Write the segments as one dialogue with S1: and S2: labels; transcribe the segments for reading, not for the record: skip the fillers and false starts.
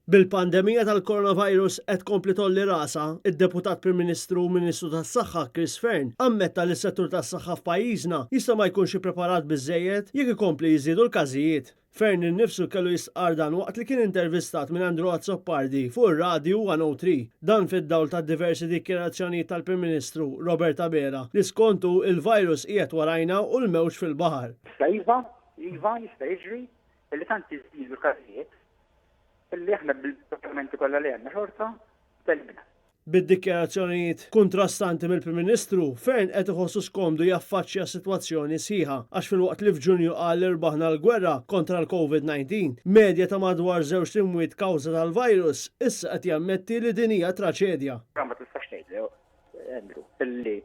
S1: Bil-pandemija tal-coronavirus qed kompli tolli rasa, id-Deputat Prim Ministru u Ministru tas-Saħħa Chris Fern ammetta li s-settur tas-saħħa f'pajjiżna jista' ma jkunx ippreparat biżżejjed jekk ikompli jżiedu l-każijiet. Fern innifsu kellu jisqar dan waqt li kien intervistat minn Andrew Azzoppardi fuq ir-Radju 103. Dan fid-dawl ta' diversi dikjarazzjonijiet tal-Prim Ministru Robert Abera li skontu il-virus qiegħed warajna u l-mewġ fil-baħar.
S2: Iva jista' jiġri li tant jiżdiedu l-każijiet illi aħna bil-dokumenti kollha li għandna xorta telbna.
S1: Bid-dikjarazzjonijiet kontrastanti mill-Prim Ministru, Fern qed iħossu skomdu jaffaċċja sitwazzjoni sħiħa għax filwaqt li f'Ġunju qal li rbaħna l-gwerra kontra l-COVID-19, medja ta' madwar 2 imwiet kawża tal-virus, issa qed jammetti li din hija traċedja.
S2: Ma tistax tgħidli, Andrew, illi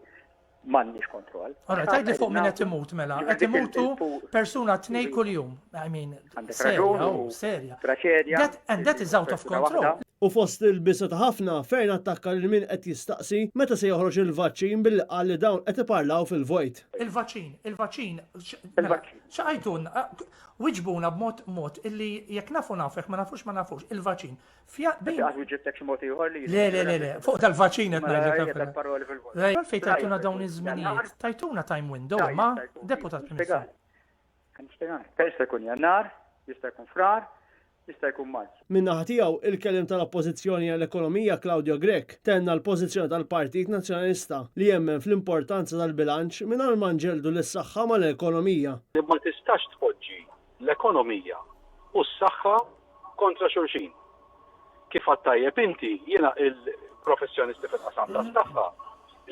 S2: m'għandniex kontroll.
S3: Ora, tajdi fuq minn qed imut mela, qed imutu persuna 2 kuljum. I mean, serja.
S2: Traċedja.
S3: And that is out of control.
S1: U fost il-bisa ta' ħafna, Fern attakka lil min qed jistaqsi meta se joħroġ il-vaċċin billi qal li dawn qed iparlaw fil-vojt.
S3: Il-vaċċin. X'qajtun, wiġbuna b'mod illi jekk nafu nafek ma nafux il-vaċċin. Le, fuq tal-vaċċin qed ngħidlek. Fejn tajtuna dawn iż-żminijiet, tajtuna time window ma' deputat Prim Ministru.
S2: Jista' jkun jannar, jista' jkun frar, jista' jkun Marzu.
S1: Min-naħa tiegħu il-kellim tal-Oppożizzjoni għall-Ekonomija Claudio Grech tenna l-pożizzjoni tal-Partit Nazzjonalista li jemmen fl-importanza tal-bilanċ mingħajr ma nġeldu lis-saħħa mal-ekonomija.
S4: Ma tistax tpoġġi l-ekonomija u s-saħħa kontra xulxin. Kif għattajjeb inti, jiena il-professjonisti fil-qasam tas-saħħa,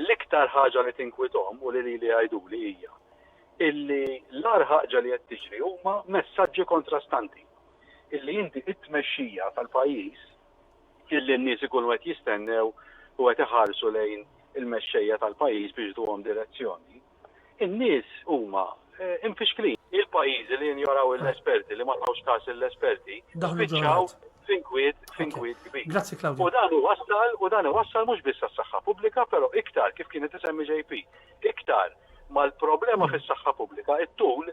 S4: l-iktar ħaġa li tinkwithom u li għajduli hija illi l-ar ħaġa li qed tiġri huma messaġġi kontrastanti. Illi inti it-tmexxija tal-pajjiż illi n-nies ikunu qed jistennew u qed iħarsu lejn il-mexxejja tal-pajjiż biex tuhom direzzjoni. In-nies huma infixklin. Il-pajjiżi li jinjoraw l-esperti li ma tawx każ l-esperti spiċċaw finkwiet kbir.
S3: Grazzi Claudio.
S4: U dan iwassal mhux biss għas-saħħa pubblika, però iktar kif kienet isemmi JP, iktar mal-problema fis-saħħa pubblika it-tul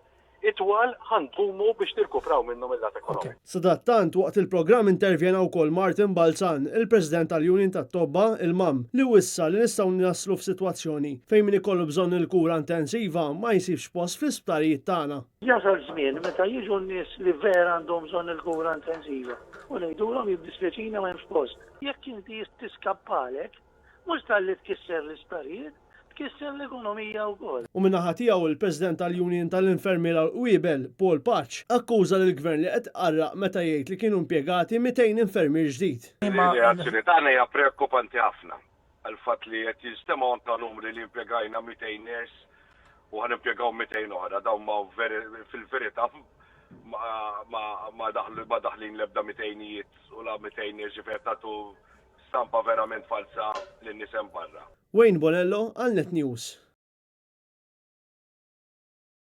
S4: itwal ħandumu biex tirkupraw minnu mill-lat ekonomiku.
S1: Sadattant waqt il-programm intervjena wkoll Martin Balzan, il-President tal-Union tat-Tobba, il-MAM, li wissa li nistgħu naslu f'sitwazzjoni fejn min ikollu bżonn il-kura intensiva ma jsibx post fl-isptarijiet tagħna.
S5: Jasal żmien meta jiġu n-nies li vera għandhom bżonn il-kura intensiva u ngħidulhom jiddispjaċina m'hemmx post. Jekk inti tiskappalek, mhux talli tkisser l-isptarijiet, kisser l-ekonomija wkoll.
S1: U min-naħa tiegħu il-President tal-Union tal-Infermiera Wiebel, Paul Patch, akkuża lill-Gvern li qed qarraq meta jgħid li kienu impjegati 200 infermier ġdid.
S6: Il-reazzjoni tagħna hija preokkupanti ħafna għall-fatt li qed jiżtemgħu ta' numri li impjegajna 200 ners u ħanimpjegaw 200 oħra dawn ma fil-verità ma daħlin l-ebda 200 u la 200 ners ġifier tagħtu stampa verament falsa lin-nies hemm barra.
S1: Wayne Bonello għal Net News.